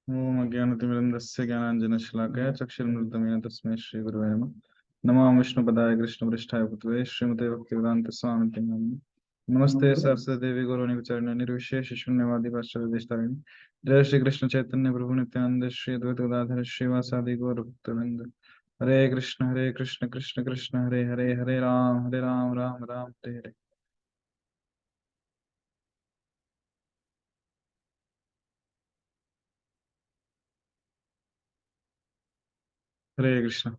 ओम अज्ञानतिमिरन्दस्य ज्ञानाञ्जनशलाकया चक्षुरुन्मिलितं तस्मै श्रीगुरवे नमः। नमो विष्णुपदाय कृष्णपृष्ठाय भूतले श्रीमते भक्तिवेदान्तस्वामिते नामिने। नमस्ते सरस्वती देवी गौरवाणी निर्विशेष शून्यवादी पाश्चात्यदेशतारिणि। जय श्री कृष्ण चैतन्य प्रभु नित्यानंद श्री अद्वैत गदाधर श्रीवासादि गौर भक्तवृंद। हरे कृष्ण कृष्ण कृष्ण हरे हरे, हरे राम राम राम हरे हरे। हरे कृष्ण।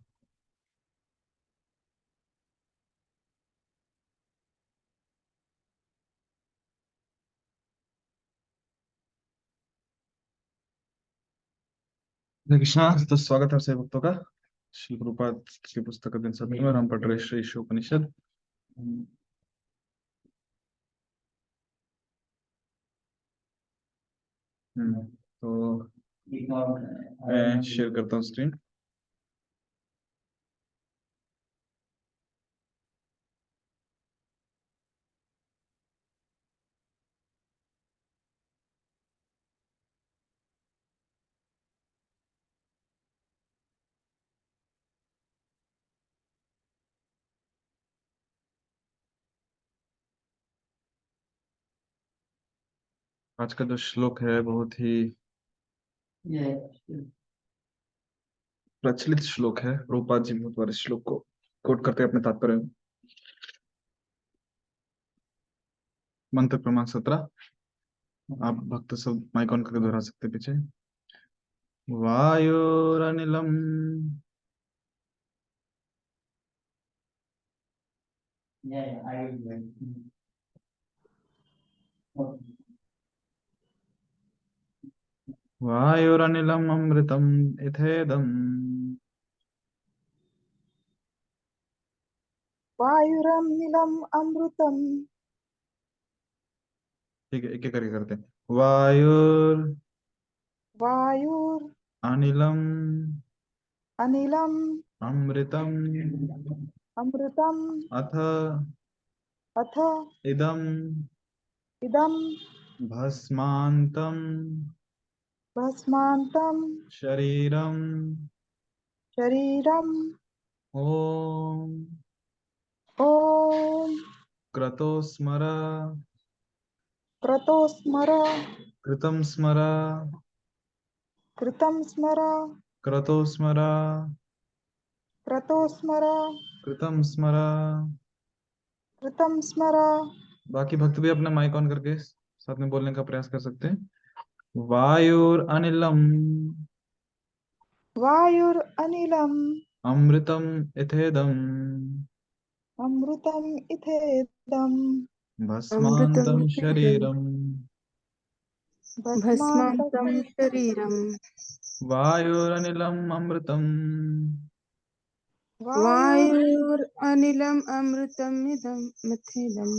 हरे कृष्णा। तो स्वागत है सभी भक्तों का श्री गुरुपाद की पुस्तक दिन सत्य में। और हम पढ़ रहे श्री उपनिषद। तो मैं शेयर करता हूँ स्क्रीन। आज का जो श्लोक है बहुत ही प्रचलित श्लोक है। रूपा जी बहुत बार इस श्लोक को कोट करते हैं अपने तात्पर्य में। मंत्र क्रमांक 17। आप भक्त सब माइक ऑन करके दोहरा सकते हैं पीछे। वायुरनिलम वायुरनिलम अमृतम इथेदम। वायुरनिलम् अमृतम्। ठीक है, एक एक करके करते हैं। वायुर वायुर अनिलम अनिलम् अमृतम अमृतम् अथ अथ इदम इदं भस्मांतम भस्मान्तं शरीरम। शरीरम्। ओम ॐ क्रतो स्मर क्रतो स्मर कृतं स्मर कृतं स्मर क्रतो स्मर क्रतो स्मर कृतं स्मर। कृतं स्मर। बाकी भक्त भी अपना माइक ऑन करके साथ में बोलने का प्रयास कर सकते हैं। वायुर अनिलम वायुरनिलम् अमृतम इथेदम अमृतम् इथेदम् अमृतं भस्मांतम शरीरं शरीरम। भस्मान्तं भस्मान्तः शरीरम् वायुरनिलम अमृतम वायुर् वायुरनिलम् अमृतमिदं मिथेदम्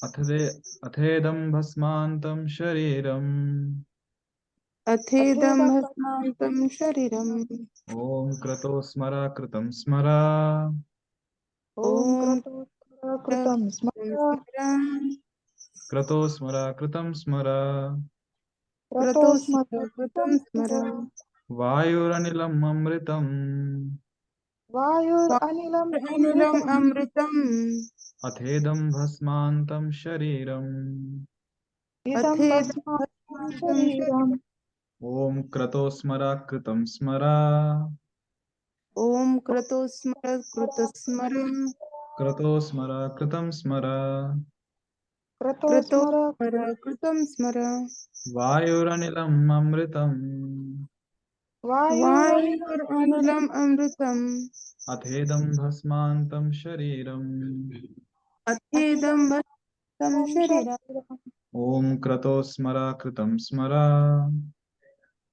अथदे अथेदम भस्मांतम शरीरम। अथेदं अथेदम् भस्मान्तं शरीरम्। ओम क्रतो स्मर कृतं स्मर ॐ ॐ क्रतो स्मर कृतं स्मर स्मर क्रतो स्मर कृतं स्मर। क्रतो क्रतो स्मर स्मर कृतं कृतं स्मर स्मर। वायुरनिलम् अमृतम् वायुरनिलम् वायुरनिलम् अमृतम् अमृतम् अथेदं भस्मान्तं शरीरम्। इदं अथेदं भस्मान्तं भस्मान्तं शरीरम्। शरीरम्। ॐ क्रतो स्मर कृतं स्मर ॐ क्रतो स्मर कृतं स्मर क्रतो स्मर कृतं स्मर। क्रतो क्रतो स्मर स्मर कृतं स्मर वायुरनिलम् अमृतम् वायुरनिलम् वायुरनिलम् अमृतम् अथेदं भस्मान्तं शरीरम्। अथेदं भस्तं अथेदं शरीरम्। शरीरम्। ॐ क्रतो स्मर कृतं स्मर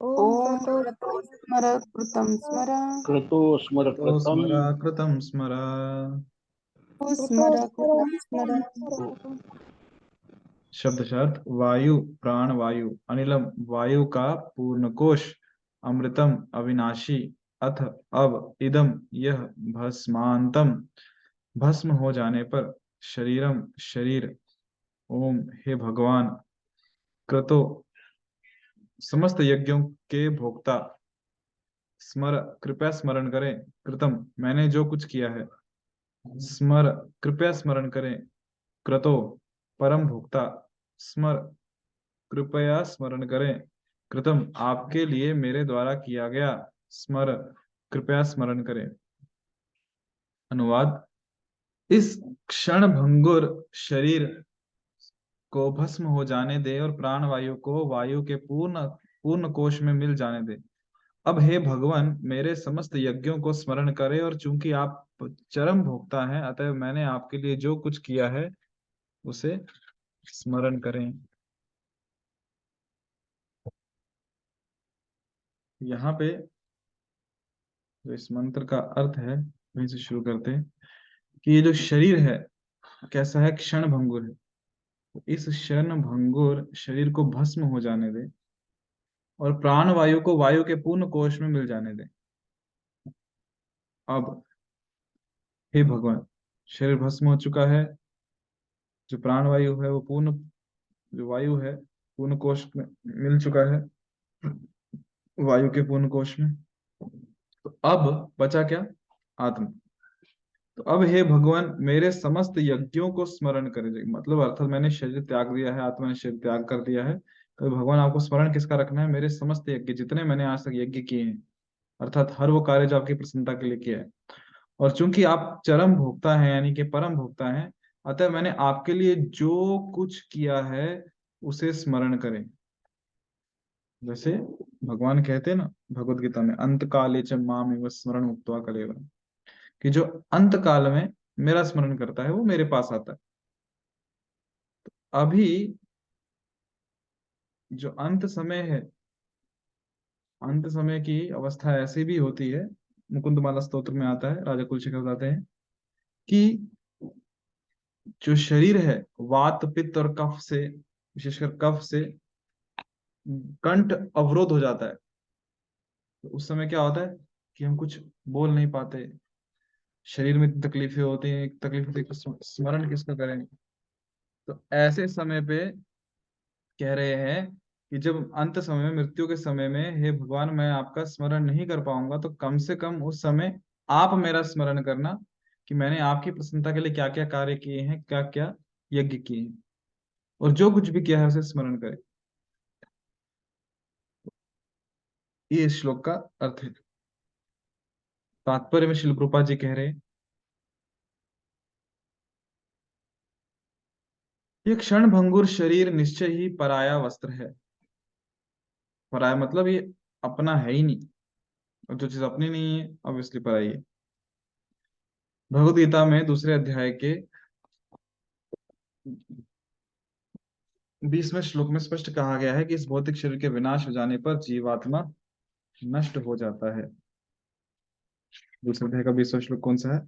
ॐ ॐ क्रतो क्रतो स्मर कृतं स्मर स्मर क्रतो क्रतो स्मरकृतं स्मर कृतं स्मर। क्रतो क्रतो स्मर स्मर कृतं स्मर कृतं स्मर। शब्दशर्थ वायु प्राण वायु, अनिलम वायु का पूर्ण कोश, अमृतम अविनाशी, अथ अब इदम यह, भस्मांतम भस्म हो जाने पर, शरीरम शरीर। ओम हे भगवान क्रतो समस्त यज्ञों के भोक्ता, कृपया स्मरण करें। कृतम, मैंने जो कुछ किया है। स्मर, कृपया स्मरण करें। क्रतो, परम भोक्ता। स्मर, कृपया स्मरण करें। कृतम, आपके लिए मेरे द्वारा किया गया। स्मर, कृपया स्मरण करें। अनुवाद। इस क्षण भंगुर शरीर को भस्म हो जाने दे और प्राण वायु को वायु के पूर्ण पूर्ण कोश में मिल जाने दे। अब हे भगवान, मेरे समस्त यज्ञों को स्मरण करें, और चूंकि आप चरम भोक्ता हैं, अतः मैंने आपके लिए जो कुछ किया है उसे स्मरण करें। यहाँ पे जो इस मंत्र का अर्थ है, वहीं से शुरू करते हैं कि ये जो शरीर है कैसा है, क्षण भंगुर है। तो इस क्षण भंगुर शरीर को भस्म हो जाने दे और प्राण वायु को वायु के पूर्ण कोश में मिल जाने दे। अब हे भगवान, शरीर भस्म हो चुका है, जो प्राण वायु है वो पूर्ण, जो वायु है पूर्ण कोश में मिल चुका है, वायु के पूर्ण कोश में। तो अब बचा क्या, आत्मा। तो अब हे भगवान, मेरे समस्त यज्ञों को स्मरण करें, मतलब अर्थात मैंने शरीर त्याग दिया है, आत्मा ने शरीर त्याग कर दिया है, तो भगवान आपको स्मरण किसका रखना है, मेरे समस्त यज्ञ, जितने मैंने आज तक यज्ञ किए हैं, अर्थात हर वो कार्य जो आपकी प्रसन्नता के लिए किया है। और चूंकि आप चरम भोक्ता हैं, यानी कि परम भोक्ता हैं, अतः मैंने आपके लिए जो कुछ किया है उसे स्मरण करें। जैसे भगवान कहते हैं ना भगवत गीता में, अंत काले च माम स्मरण मुक्त्वा कलेवर, कि जो अंत काल में मेरा स्मरण करता है वो मेरे पास आता है। अभी जो अंत समय है, अंत समय की अवस्था ऐसी भी होती है, मुकुंदमाला स्तोत्र में आता है, राजा कुलशेखर बताते हैं कि जो शरीर है वात पित्त और कफ से, विशेषकर कफ से कंठ अवरोध हो जाता है। तो उस समय क्या होता है कि हम कुछ बोल नहीं पाते, शरीर में इतनी तकलीफें होती हैं, तकलीफ होती है, स्मरण किसका करें। तो ऐसे समय पे कह रहे हैं कि जब अंत समय में, मृत्यु के समय में, हे भगवान मैं आपका स्मरण नहीं कर पाऊंगा, तो कम से कम उस समय आप मेरा स्मरण करना कि मैंने आपकी प्रसन्नता के लिए क्या क्या कार्य किए हैं, क्या क्या यज्ञ किए हैं, और जो कुछ भी किया है उसे स्मरण करें। ये इस श्लोक का अर्थ है। तात्पर्य में श्रील प्रभुपाद जी कह रहे हैं, ये क्षण भंगुर शरीर निश्चय ही पराया वस्त्र है। पराया मतलब ये अपना है ही नहीं, और जो चीज अपनी नहीं है अब इसलिए पराई है। भगवत गीता में दूसरे अध्याय के 20वें श्लोक में स्पष्ट कहा गया है कि इस भौतिक शरीर के विनाश हो जाने पर जीवात्मा नष्ट हो जाता है। दूसरे अध्याय का 20वां श्लोक कौन सा है?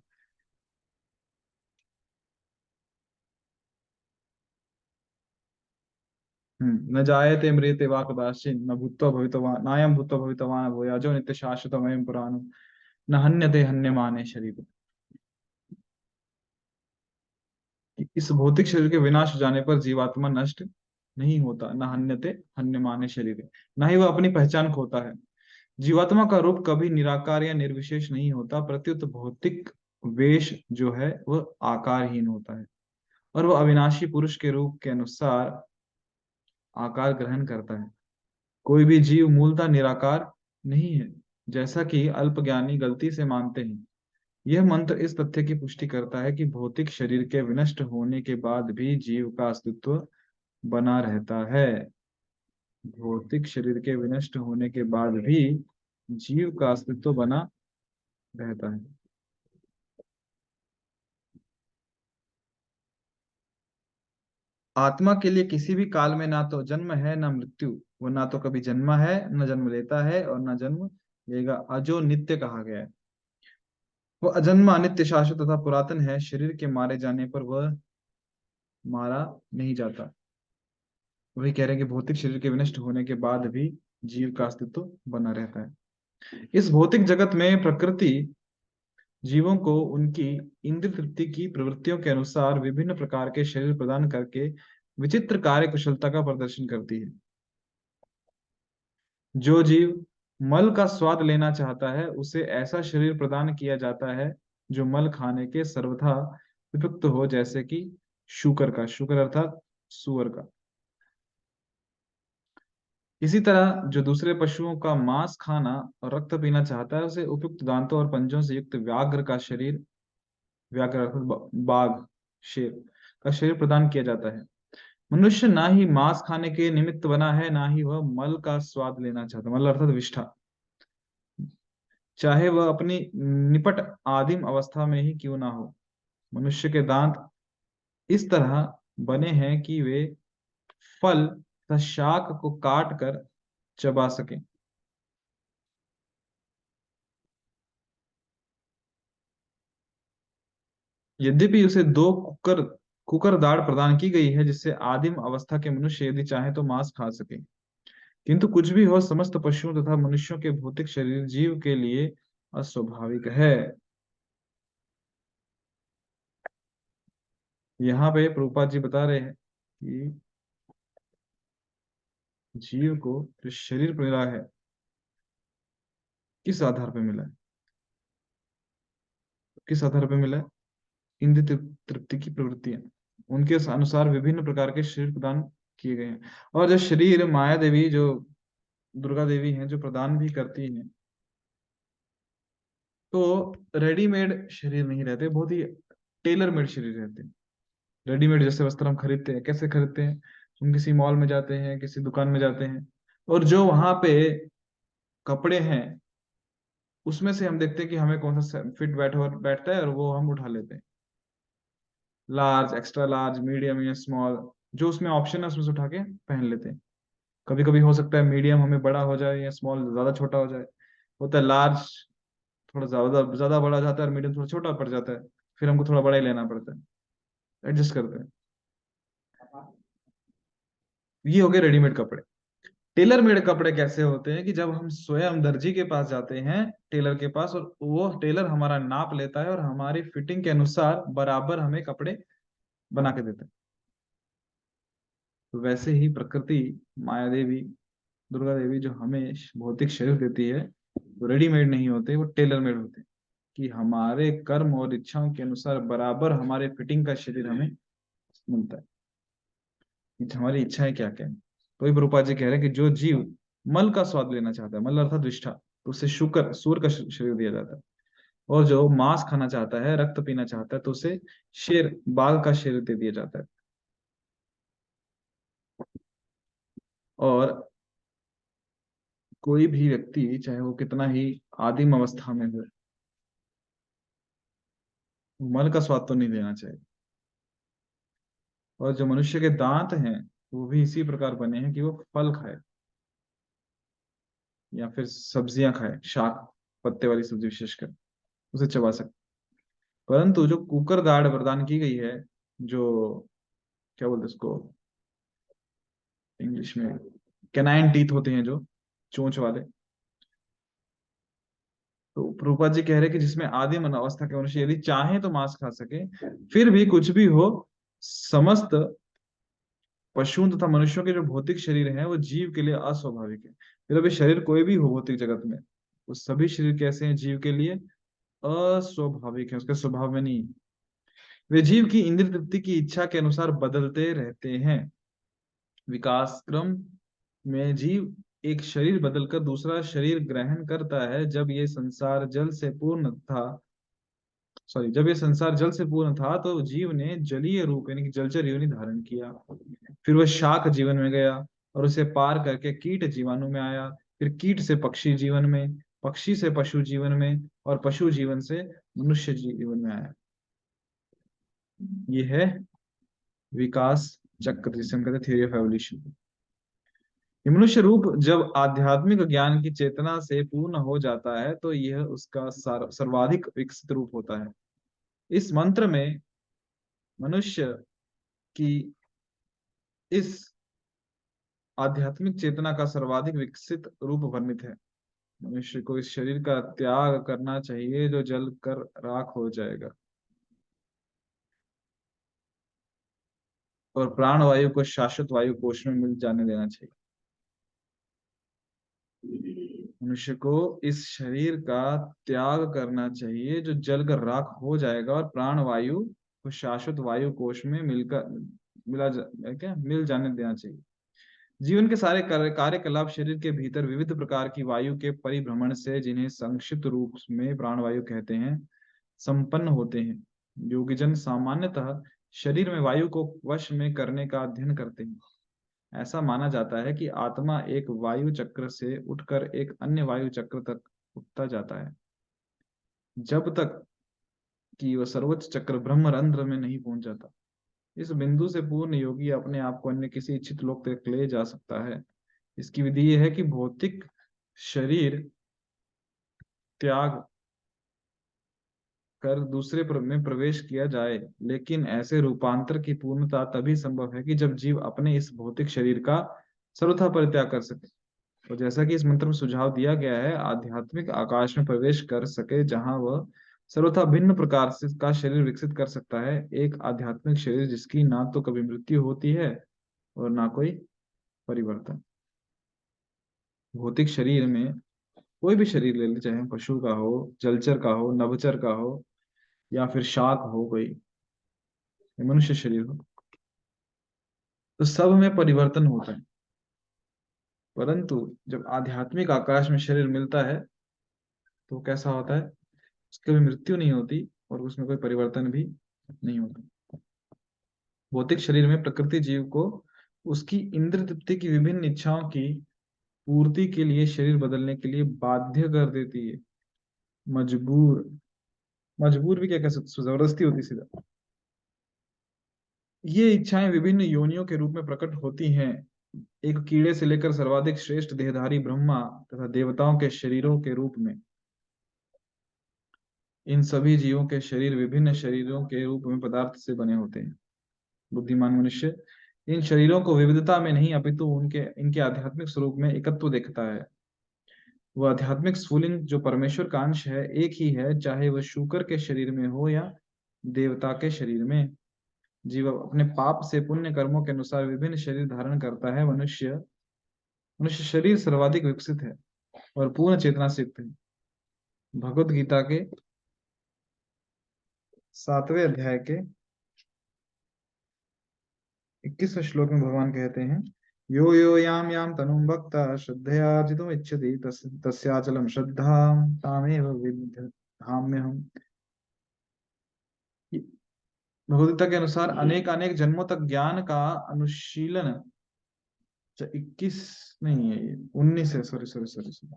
न जायते म्रियते वा कदाचिन, न भूत्वा भवितवान, नायं भूत्वा भवितवान भूयाजो नित्य शाश्वतमयं पुराणं, न हन्यते हन्यमाने शरीर। इस भौतिक शरीर के विनाश हो जाने पर जीवात्मा नष्ट नहीं होता, न हन्यते हन्यमाने शरीर, न ही वह अपनी पहचान खोता है। जीवात्मा का रूप कभी निराकार या निर्विशेष नहीं होता, प्रत्युत भौतिक वेश जो है वह आकारहीन होता है, और वह अविनाशी पुरुष के रूप के अनुसार आकार ग्रहण करता है। कोई भी जीव मूलतः निराकार नहीं है, जैसा कि अल्पज्ञानी गलती से मानते हैं। यह मंत्र इस तथ्य की पुष्टि करता है कि भौतिक शरीर के विनष्ट होने के बाद भी जीव का अस्तित्व बना रहता है। भौतिक शरीर के विनष्ट होने के बाद भी जीव का अस्तित्व बना रहता है। आत्मा के लिए किसी भी काल में ना तो जन्म है ना मृत्यु, वो ना तो कभी जन्मा है, न जन्म लेता है और न जन्म लेगा। अजो नित्य कहा गया है, वो अजन्मा अनित्य शाश्वत तथा पुरातन है। शरीर के मारे जाने पर वह मारा नहीं जाता। वही कह रहे हैं कि भौतिक शरीर के विनष्ट होने के बाद भी जीव का अस्तित्व बना रहता है। इस भौतिक जगत में प्रकृति जीवों को उनकी इंद्रिय तृप्ति की प्रवृत्तियों के अनुसार विभिन्न प्रकार के शरीर प्रदान करके विचित्र कार्य कुशलता का प्रदर्शन करती है। जो जीव मल का स्वाद लेना चाहता है उसे ऐसा शरीर प्रदान किया जाता है जो मल खाने के सर्वथा उपयुक्त हो, जैसे कि शुकर अर्थात सुअर का। इसी तरह जो दूसरे पशुओं का मांस खाना और रक्त पीना चाहता है उसे उपयुक्त दांतों और पंजों से युक्त व्याघ्र का शरीर, व्याघ्र अर्थात बाघ, शेर का शरीर प्रदान किया जाता है। मनुष्य ना ही मांस खाने के निमित्त बना है, ना ही वह मल का स्वाद लेना चाहता, मल अर्थात विष्ठा, चाहे वह अपनी निपट आदिम अवस्था में ही क्यों ना हो। मनुष्य के दांत इस तरह बने हैं कि वे फल तथा शाक को काट कर चबा सकें। यद्यपि उसे दो कुकर दाढ़ प्रदान की गई है, जिससे आदिम अवस्था के मनुष्य यदि चाहे तो मांस खा सके। किंतु कुछ भी हो, समस्त पशुओं तथा मनुष्यों के भौतिक शरीर जीव के लिए अस्वाभाविक है। यहाँ पे प्रभुपाद जी बता रहे हैं कि जीव को जो शरीर मिला है किस आधार पर मिला है, किस आधार पर मिला है? इंद्रिय तृप्ति की प्रवृत्तियां, उनके अनुसार विभिन्न प्रकार के शरीर प्रदान किए गए हैं। और जो शरीर माया देवी, जो दुर्गा देवी हैं, जो प्रदान भी करती हैं, तो रेडीमेड शरीर नहीं रहते, बहुत ही टेलर मेड शरीर रहते हैं। रेडीमेड जैसे वस्त्र हम खरीदते हैं, कैसे खरीदते हैं? हम किसी मॉल में जाते हैं, किसी दुकान में जाते हैं, और जो वहां पे कपड़े हैं उसमें से हम देखते हैं कि हमें कौन सा फिट बैठता है, और वो हम उठा लेते हैं। लार्ज, एक्स्ट्रा लार्ज, मीडियम या स्मॉल, जो उसमें ऑप्शन है उसमें से उठा के पहन लेते हैं। कभी कभी हो सकता है मीडियम हमें बड़ा हो जाए या स्मॉल ज्यादा छोटा हो जाए। होता है लार्ज थोड़ा ज्यादा ज्यादा बड़ा जाता है और मीडियम थोड़ा छोटा पड़ जाता है, फिर हमको थोड़ा बड़ा ही लेना पड़ता है, एडजस्ट करते हैं। ये हो गए रेडीमेड कपड़े। टेलर मेड कपड़े कैसे होते हैं कि जब हम स्वयं दर्जी के पास जाते हैं, टेलर के पास, और वो टेलर हमारा नाप लेता है और हमारी फिटिंग के अनुसार बराबर हमें कपड़े बना के देता है। तो वैसे ही प्रकृति, माया देवी, दुर्गा देवी जो हमें भौतिक शरीर देती है, वो रेडीमेड नहीं होते, वो टेलर मेड होते हैं, कि हमारे कर्म और इच्छाओं के अनुसार बराबर हमारे फिटिंग का शरीर हमें मिलता है, कि हमारी इच्छाएं क्या क्या है। तो प्रभुपाद जी कह रहे हैं कि जो जीव मल का स्वाद लेना चाहता है, मल अर्थात विष्ठा, तो उसे शुकर सूर का शरीर दिया जाता है। और जो मांस खाना चाहता है, रक्त पीना चाहता है, तो उसे शेर, बाघ का शरीर दे दिया जाता है। और कोई भी व्यक्ति चाहे वो कितना ही आदिम अवस्था में हो, मल का स्वाद तो नहीं लेना चाहिए। और जो मनुष्य के दांत हैं वो भी इसी प्रकार बने हैं कि वो फल खाए या फिर सब्जियां खाए, शाक, पत्ते वाली सब्जी विशेषकर, उसे चबा सकते। परंतु जो कुकर दाढ़ प्रदान की गई है, जो क्या बोलते हैं उसको इंग्लिश में, कैनाइन टीथ होते हैं, जो चोंच वाले, तो प्रभुपाद जी कह रहे हैं कि जिसमें आदिम अवस्था के मनुष्य यदि चाहे तो मांस खा सके। फिर भी कुछ भी हो, समस्त पशुओं तथा मनुष्यों के जो भौतिक शरीर हैं वो जीव के लिए अस्वाभाविक है। फिर अभी शरीर कोई भी हो भौतिक जगत में, वो सभी शरीर कैसे हैं जीव के लिए? अस्वाभाविक है, उसके स्वभाव में नहीं। वे जीव की इंद्रिय तृप्ति की इच्छा के अनुसार बदलते रहते हैं। विकास क्रम में जीव एक शरीर बदलकर दूसरा शरीर ग्रहण करता है। जब ये संसार जल से पूर्ण था तो जीव ने जलीय रूप यानी कि जलचर योनि धारण किया। फिर वह शाक जीवन में गया और उसे पार करके कीट जीवाणु में आया। फिर कीट से पक्षी जीवन में, पक्षी से पशु जीवन में, और पशु जीवन से मनुष्य जीवन में आया। ये है विकास चक्र, जिसे हम कहते हैं थ्योरी ऑफ एवोल्यूशन। ये मनुष्य रूप जब आध्यात्मिक ज्ञान की चेतना से पूर्ण हो जाता है तो यह उसका सर्वाधिक विकसित रूप होता है। इस मंत्र में मनुष्य की इस आध्यात्मिक चेतना का सर्वाधिक विकसित रूप वर्णित है। मनुष्य को इस शरीर का त्याग करना चाहिए जो जल कर राख हो जाएगा, और प्राण वायु को शाश्वत वायु कोश में मिल जाने देना चाहिए। मनुष्य को इस शरीर का त्याग करना चाहिए जो जलकर राख हो जाएगा और प्राण वायु को शाश्वत वायु कोश में मिल जाने देना चाहिए। जीवन के सारे कार्यकलाप शरीर के भीतर विविध प्रकार की वायु के परिभ्रमण से, जिन्हें संक्षिप्त रूप में प्राणवायु कहते हैं, संपन्न होते हैं। योगीजन सामान्यतः शरीर में वायु को वश में करने का अध्ययन करते हैं। ऐसा माना जाता है कि आत्मा एक वायु चक्र से उठकर एक अन्य वायु चक्र तक उठता जाता है, जब तक कि वह सर्वोच्च चक्र ब्रह्मरंध्र में नहीं पहुंच जाता। इस बिंदु से पूर्ण योगी अपने आप को अन्य किसी इच्छित लोक तक ले जा सकता है। इसकी विधि यह है कि भौतिक शरीर त्याग कर दूसरे में प्रवेश किया जाए, लेकिन ऐसे रूपांतर की पूर्णता तभी संभव है कि जब जीव अपने इस भौतिक शरीर का सर्वथा परित्याग कर सके। और जैसा कि इस मंत्र में सुझाव दिया गया है, आध्यात्मिक आकाश में प्रवेश कर सके, जहां वह सर्वथा भिन्न प्रकार से का शरीर विकसित कर सकता है। एक आध्यात्मिक शरीर जिसकी ना तो कभी मृत्यु होती है और ना कोई परिवर्तन। भौतिक शरीर में कोई भी शरीर ले ले, चाहे पशु का हो, जलचर का हो, नभचर का हो, या फिर शाक हो, कोई या मनुष्य शरीर हो, तो सब में परिवर्तन होता है। परंतु जब आध्यात्मिक आकाश में शरीर मिलता है तो कैसा होता है? उसकी कभी मृत्यु नहीं होती और उसमें कोई परिवर्तन भी नहीं होता। भौतिक शरीर में प्रकृति जीव को उसकी इंद्र तृप्ति की विभिन्न इच्छाओं की पूर्ति के लिए शरीर बदलने के लिए बाध्य कर देती है। मजबूर मजबूर भी क्या कह सकते, जबरदस्ती होती सीधा। ये इच्छाएं विभिन्न योनियों के रूप में प्रकट होती हैं। एक कीड़े से लेकर सर्वाधिक श्रेष्ठ देहधारी ब्रह्मा तथा देवताओं के शरीरों के रूप में इन सभी जीवों के शरीर विभिन्न शरीरों के रूप में पदार्थ से बने होते हैं। बुद्धिमान मनुष्य इन शरीरों को विविधता में नहीं अपितु इनके आध्यात्मिक स्वरूप में एकत्व देखता है। वह आध्यात्मिक स्फुलिंग जो परमेश्वर का अंश है एक ही है, चाहे वह शूकर के शरीर में हो या देवता के शरीर में। जीव अपने पाप से पुण्य कर्मों के अनुसार विभिन्न शरीर धारण करता है। मनुष्य शरीर सर्वाधिक विकसित है और पूर्ण चेतना से युक्त है। भगवत गीता के 7वें अध्याय के 21वें श्लोक में भगवान कहते हैं, यो यो याम याम तनुम भक्ता श्रद्धयार्जितुम इच्छति तस्याचलम श्रद्धाम तामेव विदधाम्यहम्। भगवद्गीता के अनुसार अनेक अनेक जन्मों तक ज्ञान का अनुशीलन, 21 नहीं है ये 19 है, सॉरी सॉरी सॉरी सॉरी,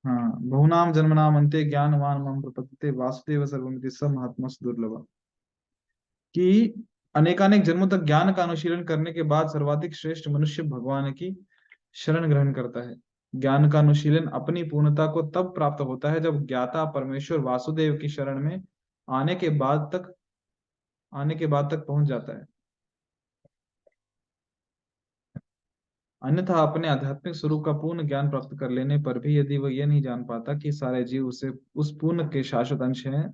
हाँ, बहुनाम जन्मनाम अंते ज्ञानवान मम प्रपद्यते वासुदेव सर्वमिति स महात्मा दुर्लभ। कि अनेकानेक जन्मों तक ज्ञान का अनुशीलन करने के बाद सर्वाधिक श्रेष्ठ मनुष्य भगवान की शरण ग्रहण करता है। ज्ञान का अनुशीलन अपनी पूर्णता को तब प्राप्त होता है जब ज्ञाता परमेश्वर वासुदेव की शरण में आने के बाद तक पहुंच जाता है। अन्यथा अपने आध्यात्मिक स्वरूप का पूर्ण ज्ञान प्राप्त कर लेने पर भी यदि वह यह नहीं जान पाता कि सारे जीव उस पूर्ण के शाश्वत अंश हैं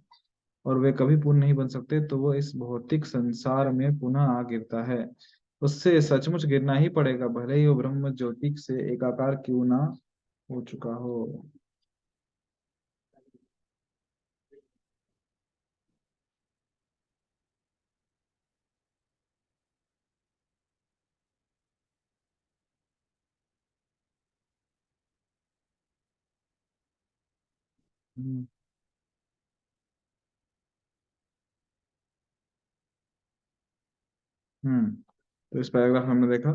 और वे कभी पूर्ण नहीं बन सकते, तो वह इस भौतिक संसार में पुनः आ गिरता है। उससे सचमुच गिरना ही पड़ेगा, भले ही वो ब्रह्म ज्योति से एकाकार क्यों ना हो चुका हो। हम्म तो इस पैराग्राफ में हमने देखा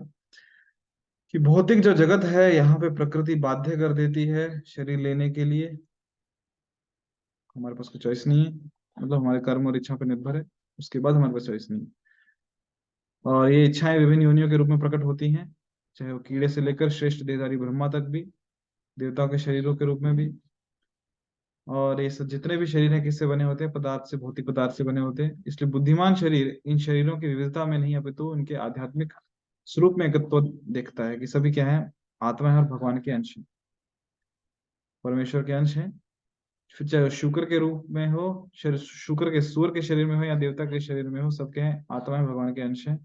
कि भौतिक जो जगत है यहाँ पे प्रकृति बाध्य कर देती है शरीर लेने के लिए। हमारे पास कोई चॉइस नहीं है, मतलब हमारे कर्म और इच्छा पर निर्भर है, उसके बाद हमारे पास चॉइस नहीं है। और ये इच्छाएं विभिन्न योनियों के रूप में प्रकट होती हैं, चाहे वो कीड़े से लेकर श्रेष्ठ देहधारी ब्रह्मा तक भी, देवताओं के शरीरों के रूप में भी। और ये सब जितने भी शरीर हैं किससे बने होते हैं? पदार्थ से, भौतिक पदार्थ से बने होते हैं। इसलिए बुद्धिमान शरीर इन शरीरों की विविधता में नहीं अपितु उनके आध्यात्मिक स्वरूप में एकत्व देखता है कि सभी क्या है? आत्मा है और भगवान के अंश है, परमेश्वर के अंश है। फिर चाहे शुक्र के रूप में हो, शुक्र के सूर्य के शरीर में हो या देवता के शरीर में हो, सबके हैं आत्मा है, भगवान के अंश है।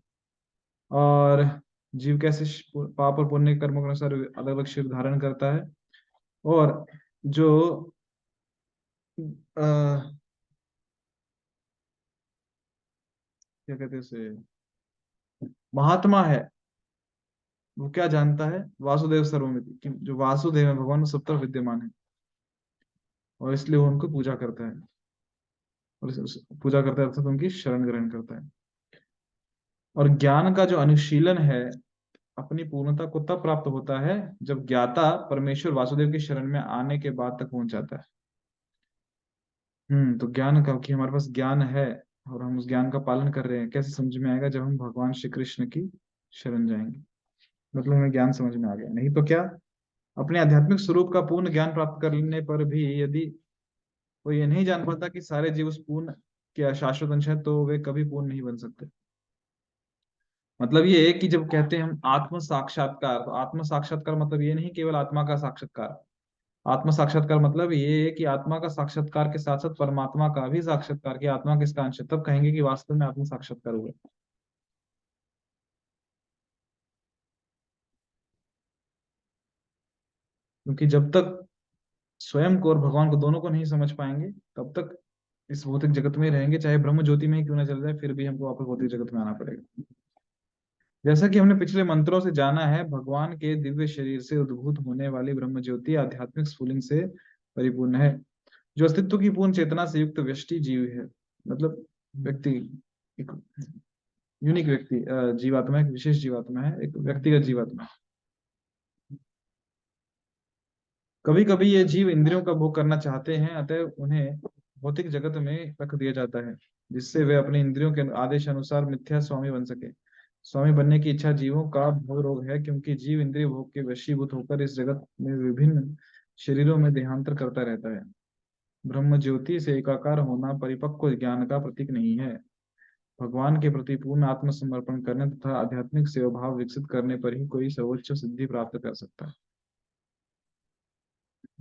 और जीव कैसे पाप और पुण्य कर्मों के अनुसार अलग अलग शरीर धारण करता है। और जो आ, क्या कहते हैं उसे, महात्मा है, वो क्या जानता है, वासुदेव सर्वमिति, कि जो वासुदेव है भगवान वो सब तरफ विद्यमान है, और इसलिए वो उनको पूजा करता है, और पूजा करता है अर्थात उनकी शरण ग्रहण करता है। और ज्ञान का जो अनुशीलन है अपनी पूर्णता को तब प्राप्त होता है जब ज्ञाता परमेश्वर वासुदेव की शरण में आने के बाद तक पहुंच जाता है। तो ज्ञान का, कि हमारे पास ज्ञान है और हम उस ज्ञान का पालन कर रहे हैं, कैसे समझ में आएगा, जब हम भगवान श्री कृष्ण की शरण जाएंगे, मतलब हमें ज्ञान समझ में आ गया। नहीं तो क्या, अपने आध्यात्मिक स्वरूप का पूर्ण ज्ञान प्राप्त करने पर भी यदि वो ये नहीं जान पाता कि सारे जीव उस पूर्ण क्या शाश्वत अंश है, तो वे कभी पूर्ण नहीं बन सकते। मतलब ये है कि जब कहते हैं हम आत्म साक्षात्कार, तो आत्म साक्षात्कार मतलब ये नहीं केवल आत्मा का साक्षात्कार। आत्म साक्षात्कार मतलब ये है कि आत्मा का साक्षात्कार के साथ साथ परमात्मा का भी साक्षात्कार, कि आत्मा किसका अंश है, तब कहेंगे कि वास्तव में आत्म साक्षात्कार हुआ। क्योंकि जब तक स्वयं को और भगवान को दोनों को नहीं समझ पाएंगे, तब तक इस भौतिक जगत में ही रहेंगे, चाहे ब्रह्म ज्योति में ही क्यों ना चल जाए, फिर भी हमको वापस भौतिक जगत में आना पड़ेगा। जैसा कि हमने पिछले मंत्रों से जाना है, भगवान के दिव्य शरीर से उद्भूत होने वाली ब्रह्म ज्योति आध्यात्मिक स्फुलिंग से परिपूर्ण है, जो अस्तित्व की पूर्ण चेतना से युक्त व्यष्टि जीव है। मतलब व्यक्ति, एक यूनिक व्यक्ति, जीवात्मा, एक विशेष जीवात्मा है, एक व्यक्तिगत जीवात्मा। कभी कभी ये जीव इंद्रियों का भोग करना चाहते हैं, अतः उन्हें भौतिक जगत में रख दिया जाता है, जिससे वे अपने इंद्रियों के आदेश अनुसार मिथ्या स्वामी बन सके। स्वामी बनने की इच्छा जीवों का भोग रोग है, क्योंकि जीव इंद्रिय भोग के वशीभूत होकर इस जगत में विभिन्न शरीरों में देहांतर करता रहता है। ब्रह्म ज्योति से एकाकार होना परिपक्व ज्ञान का प्रतीक नहीं है। भगवान के प्रति पूर्ण आत्मसमर्पण करने तथा आध्यात्मिक सेवा भाव विकसित करने पर ही कोई सर्वोच्च सिद्धि प्राप्त कर सकता है।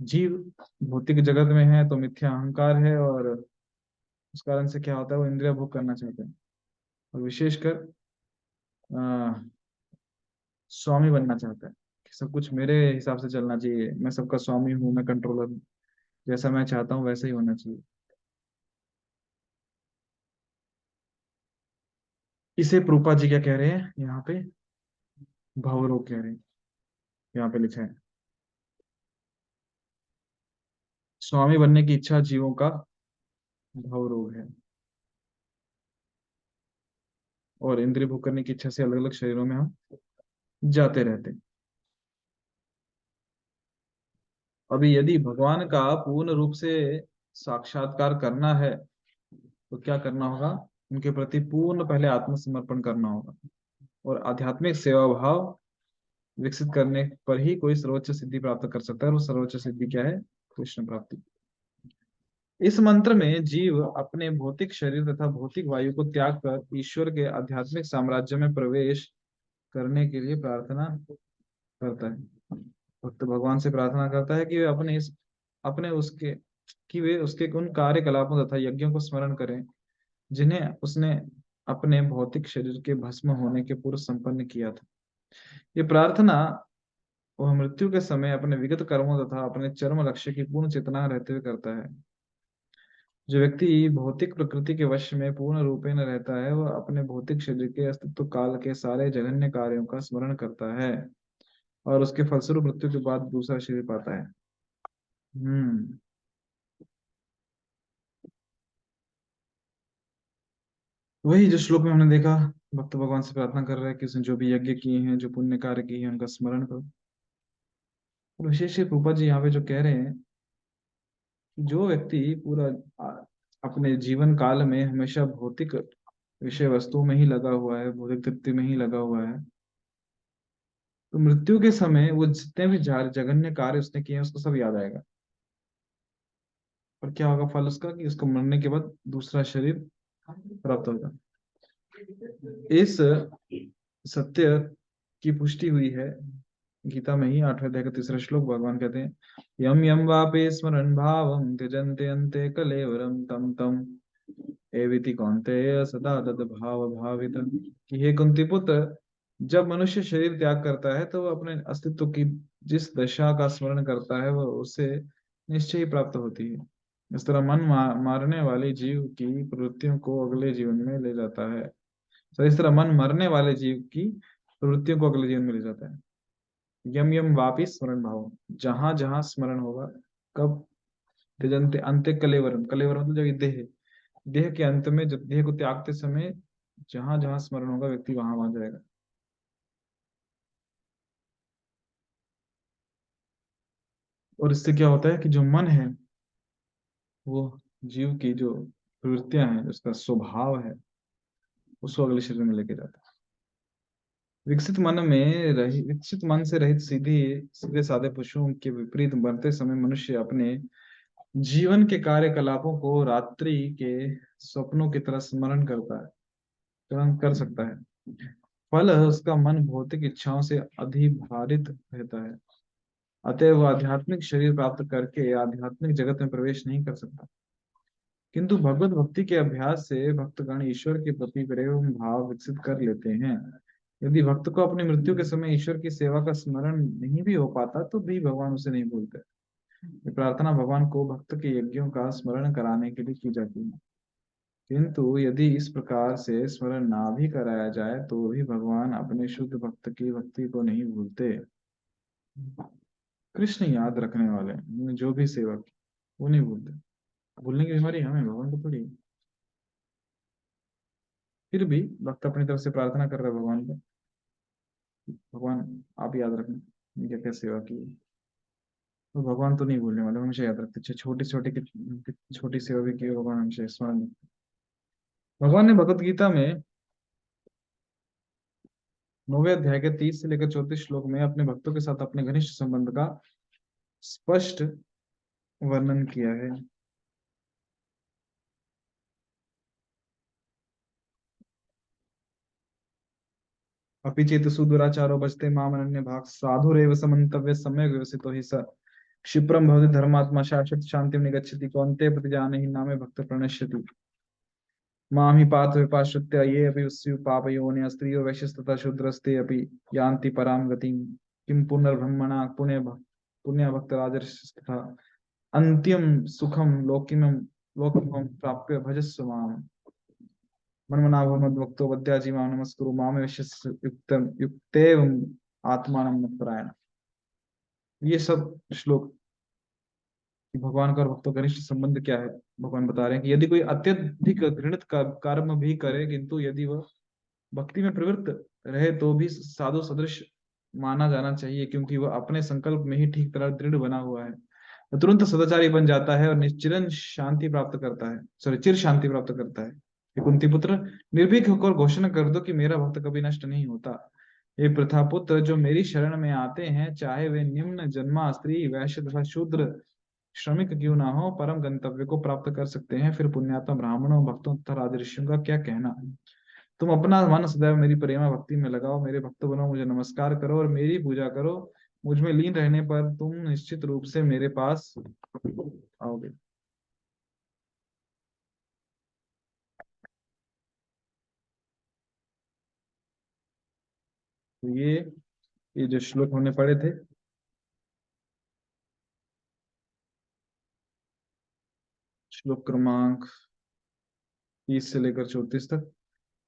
जीव भौतिक जगत में है तो मिथ्या अहंकार है, और उस कारण से क्या होता है, वो इंद्रिय भोग करना चाहते हैं, और विशेषकर अ, स्वामी बनना चाहता है, कि सब कुछ मेरे हिसाब से चलना चाहिए, मैं सबका स्वामी हूँ, मैं कंट्रोलर हूँ, जैसा मैं चाहता हूँ वैसा ही होना चाहिए। इसे प्रूपा जी क्या कह रहे हैं यहाँ पे, भवरोग कह रहे हैं, यहाँ पे लिखा है स्वामी बनने की इच्छा जीवों का भवरोग है, और इंद्रिय भोग करने की इच्छा से अलग अलग शरीरों में हम जाते रहते हैं। अभी यदि भगवान का पूर्ण रूप से साक्षात्कार करना है, तो क्या करना होगा, उनके प्रति पूर्ण पहले आत्मसमर्पण करना होगा, और आध्यात्मिक सेवा भाव विकसित करने पर ही कोई सर्वोच्च सिद्धि प्राप्त कर सकता है। और वो सर्वोच्च सिद्धि क्या है, कृष्ण प्राप्ति। इस मंत्र में जीव अपने भौतिक शरीर तथा भौतिक वायु को त्याग कर ईश्वर के आध्यात्मिक साम्राज्य में प्रवेश करने के लिए प्रार्थना करता है। भक्त भगवान से प्रार्थना करता है कि वे अपने उसके कि वे उसके उन कार्यकलापों तथा यज्ञों को स्मरण करें, जिन्हें उसने अपने भौतिक शरीर के भस्म होने के पूर्व संपन्न किया था। ये प्रार्थना वह मृत्यु के समय अपने विगत कर्मों तथा अपने चरम लक्ष्य की पूर्ण चेतना रहते हुए करता है। जो व्यक्ति भौतिक प्रकृति के वश में पूर्ण रूपेण रहता है, वह अपने भौतिक शरीर के अस्तित्व काल के सारे जघन्य कार्यों का स्मरण करता है, और उसके फलस्वरूप मृत्यु के बाद दूसरा शरीर पाता है। हम्म वही जो श्लोक में हमने देखा, भक्त भगवान से प्रार्थना कर रहा है कि उसने जो भी यज्ञ किए हैं, जो पुण्य कार्य किए हैं, उनका स्मरण करो। और विशेष रूपा जी यहाँ पे जो कह रहे हैं कि जो व्यक्ति पूरा आ, अपने जीवन काल में हमेशा भौतिक विषय वस्तुओं में ही लगा हुआ है, भौतिक तृप्ति में ही लगा हुआ है, तो मृत्यु के समय वो जितने भी जघन्य कार्य उसने किए हैं उसको सब याद आएगा। और क्या होगा फल उसका, कि उसको मरने के बाद दूसरा शरीर प्राप्त होगा। इस सत्य की पुष्टि हुई है गीता में ही, 8वें अध्याय का 3रा श्लोक। भगवान कहते हैं, यम यम वापे स्मरण भावम त्यजन्ते अन्ते कलेवरम तम तम एविति कौन्तेय सदा तद भाव भावित। कि हे कुंती पुत्र, जब मनुष्य शरीर त्याग करता है तो वह अपने अस्तित्व की जिस दशा का स्मरण करता है वह उसे निश्चय ही प्राप्त होती है। इस तरह मारने वाले जीव की प्रवृत्तियों को अगले जीवन में ले जाता है। तो इस तरह मन मरने वाले जीव की प्रवृत्तियों को अगले जीवन में ले जाता है। यम यम वापि स्मरण भाव, जहां जहां स्मरण होगा। कब? त्यजन्ते अंत्य कलेवरम, कलेवरम मतलब जब ये देह, देह के अंत में, जब देह को त्यागते समय जहां जहां स्मरण होगा व्यक्ति वहां वहां जाएगा। और इससे क्या होता है कि जो मन है वो जीव की जो प्रवृत्तियां हैं, उसका स्वभाव है, उसको अगले शरीर में लेके जाता है। विकसित मन से रहित सीधे सीधे साधे पशुओं के विपरीत बनते समय मनुष्य अपने जीवन के कार्यकलापों को रात्रि के स्वप्नों की तरह स्मरण करता है, स्मरण कर सकता है। फल उसका मन भौतिक इच्छाओं से अधिभारित रहता है। अतः वह आध्यात्मिक शरीर प्राप्त करके आध्यात्मिक जगत में प्रवेश नहीं कर सकता। किंतु भगवत भक्ति के अभ्यास से भक्तगण ईश्वर के प्रति प्रेम भाव विकसित कर लेते हैं। यदि भक्त को अपनी मृत्यु के समय ईश्वर की सेवा का स्मरण नहीं भी हो पाता तो भी भगवान उसे नहीं भूलते। ये प्रार्थना भगवान को भक्त के यज्ञों का स्मरण कराने के लिए की जाती है। किंतु यदि इस प्रकार से स्मरण ना भी कराया जाए तो भी भगवान अपने शुद्ध भक्त की भक्ति को नहीं भूलते। कृष्ण याद रखने वाले उन्होंने जो भी सेवा की वो नहीं भूलते। भूलने की बीमारी हमें, भगवान को थोड़ी है। फिर भी भक्त अपनी तरफ से प्रार्थना कर रहे हैं भगवान को, भगवान आप याद रखना क्या क्या सेवा की है। तो भगवान तो नहीं भूलने वाले, हमेशा याद रखते। चाहे छोटी छोटी छोटी सेवा भी की हो, भगवान हमेशा स्मरण रखते। भगवान ने भगवत गीता में 9वें अध्याय के 30 से लेकर 34 श्लोक में अपने भक्तों के साथ अपने घनिष्ठ संबंध का स्पष्ट वर्णन किया है। अपि चेत सुदुराचारो बचते माम अनन्य भाग साधुरेव समन्तव्य सम्यक व्यवसितो हि स क्षिप्रम भवति धर्मात्मा शाश्वत शांतिं निगच्छति कौन्तेय प्रतिजानहि नामे भक्त प्रणश्यति मां हि पार्थ विपाश्रित्य ये अपि स्यु पापयोनिः स्त्रियो वैश्यस्तथा शूद्रस्ते अपि यान्ति परां गतिं किं पुनर्ब्रह्मणा पुण्यभक्तराजर्षिस्तथा अन्त्यं सुखं लोकमिमं प्राप्य भजस्व माम् मन्मना भव मद्भक्तो वद्याजी मां नमस्कुरु मामे वैश्यस्य युक्तेवम् आत्मानं मत्परायण। ये सब श्लोक कि भगवान का और भक्तों का घनिष्ठ संबंध क्या है, भगवान बता रहे हैं कि यदि कोई अत्यधिक घृणित कर्म भी करे किंतु यदि वह भक्ति में प्रवृत्त रहे तो भी साधु सदृश माना जाना चाहिए, क्योंकि वह अपने संकल्प में ही ठीक तरह दृढ़ बना हुआ है। वह तुरंत सदाचारी बन जाता है और निश्चिरन शांति प्राप्त करता है, चिर शांति प्राप्त करता है। हे कुंती पुत्र, निर्भीक होकर घोषणा कर दो कि मेरा भक्त कभी नष्ट नहीं होता। ये प्रथा पुत्र, जो मेरी शरण में आते हैं, चाहे वे निम्न जन्मा स्त्री वैश्य तथा शूद्र श्रमिक क्यों ना हो, परम गंतव्य को प्राप्त कर सकते हैं। फिर पुण्यात्मा ब्राह्मणों भक्तों तथा राजऋषियों का क्या कहना। तुम अपना मन सदैव मेरी प्रेमा भक्ति में लगाओ, मेरे भक्त बनो, मुझे नमस्कार करो और मेरी पूजा करो। मुझ में लीन रहने पर तुम निश्चित रूप से मेरे पास आओगे। तो ये जो श्लोक हमने पढ़े थे, श्लोक क्रमांक 30 से लेकर 34 तक,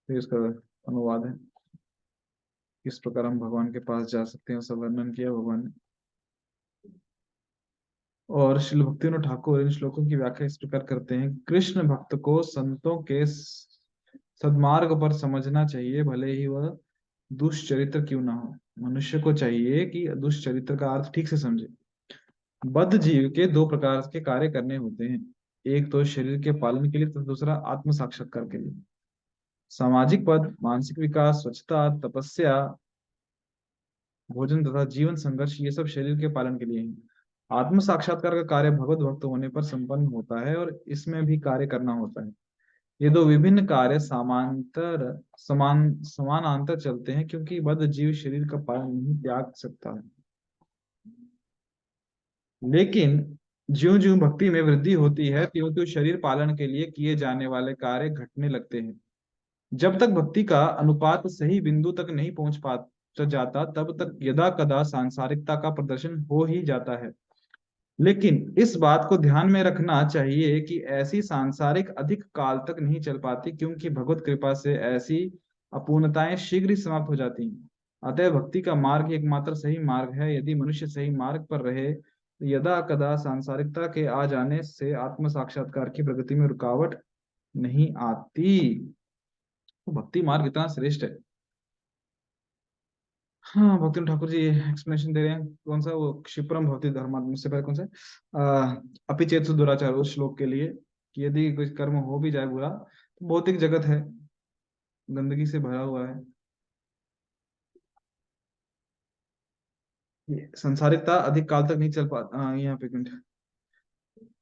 फिर इसका अनुवाद है, किस प्रकार हम भगवान के पास जा सकते हैं, सब वर्णन किया भगवान ने। और श्रील भक्तिविनोद ठाकुर इन श्लोकों की व्याख्या इस प्रकार करते हैं। कृष्ण भक्त को संतों के सद्मार्ग पर समझना चाहिए, भले ही वह दुष्चरित्र क्यों ना हो। मनुष्य को चाहिए कि दुष्चरित्र का अर्थ ठीक से समझे। बद्ध जीव के दो प्रकार के कार्य करने होते हैं, एक तो शरीर के पालन के लिए तथा दूसरा आत्म साक्षात्कार के लिए। सामाजिक पद, मानसिक विकास, स्वच्छता, तपस्या, भोजन तथा जीवन संघर्ष, ये सब शरीर के पालन के लिए है। आत्म साक्षात्कार का कार्य भगवत भक्त होने पर संपन्न होता है और इसमें भी कार्य करना होता है। ये दो विभिन्न कार्य समानांतर चलते हैं, क्योंकि बद्ध जीव शरीर का पालन नहीं त्याग सकता है। लेकिन ज्यों ज्यों भक्ति में वृद्धि होती है त्यों त्यों शरीर पालन के लिए किए जाने वाले कार्य घटने लगते हैं। जब तक भक्ति का अनुपात सही बिंदु तक नहीं पहुंच पा जाता तब तक यदा कदा सांसारिकता का प्रदर्शन हो ही जाता है। लेकिन इस बात को ध्यान में रखना चाहिए कि ऐसी सांसारिक अधिक काल तक नहीं चल पाती, क्योंकि भगवत कृपा से ऐसी अपूर्णताएं शीघ्र ही समाप्त हो जाती हैं। अतः भक्ति का मार्ग ही एकमात्र सही मार्ग है। यदि मनुष्य सही मार्ग पर रहे तो यदा कदा सांसारिकता के आ जाने से आत्म साक्षात्कार की प्रगति में रुकावट नहीं आती। तो भक्ति मार्ग इतना श्रेष्ठ है। हाँ, भक्ति ठाकुर जी एक्सप्लेनेशन दे रहे हैं। कौन सा वो क्षिप्रम भवति धर्मात्म, उससे पहले कौन सा अपिचेतसु दुराचार, उस श्लोक के लिए कि यदि कोई कर्म हो भी जाए बुरा तो भौतिक जगत है, गंदगी से भरा हुआ है, ये संसारिकता अधिक काल तक नहीं चल पाता। यहाँ पे एक मिनट,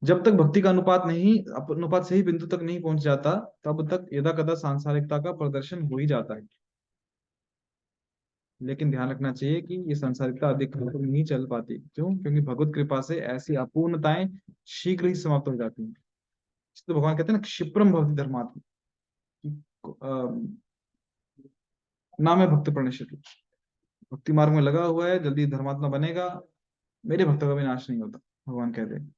जब तक भक्ति का अनुपात सही बिंदु तक नहीं पहुंच जाता तब तक यदा कदा सांसारिकता का प्रदर्शन हो ही जाता है। लेकिन ध्यान रखना चाहिए कि ये संसारिकता अधिक काल तक नहीं चल पाती। क्यों? क्योंकि भगवत कृपा से ऐसी अपूर्णताएं शीघ्र ही समाप्त हो जाती हैं। तो भगवान कहते हैं ना, क्षिप्रम भवति धर्मात्म, नाम है भक्त प्रणश्यति। भक्ति मार्ग में लगा हुआ है, जल्दी धर्मात्मा बनेगा, मेरे भक्तों का भी नाश नहीं होता, भगवान कहते हैं,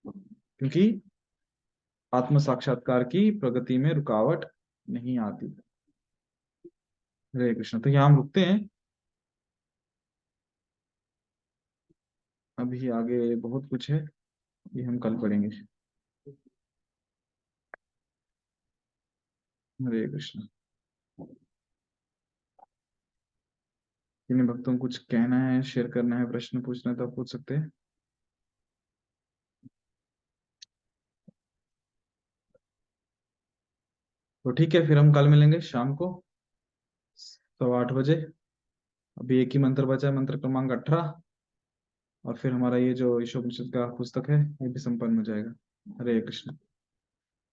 क्योंकि आत्म साक्षात्कार की प्रगति में रुकावट नहीं आती। हरे कृष्ण। तो यहाँ हम रुकते हैं, अभी आगे बहुत कुछ है, ये हम कल पढ़ेंगे। हरे कृष्ण। किन्हीं भक्तों को कुछ कहना है, शेयर करना है, प्रश्न पूछना है तो आप पूछ सकते हैं। तो ठीक है, फिर हम कल मिलेंगे शाम को 8:15 बजे। अभी एक ही मंत्र बचा है, मंत्र क्रमांक 18, और फिर हमारा ये जो ईशोपनिषद का पुस्तक है ये भी संपन्न हो जाएगा। हरे कृष्ण।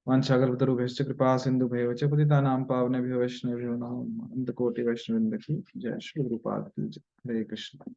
वाञ्छाकल्पतरुभ्यश्च कृपा सिन्धुभ्येव च पतितानां पावनेभ्यो वैष्णवेभ्यो नमो नमः। अनंत कोटि वैष्णववृंद की जय। श्री गुरुपाद की जय। हरे कृष्ण।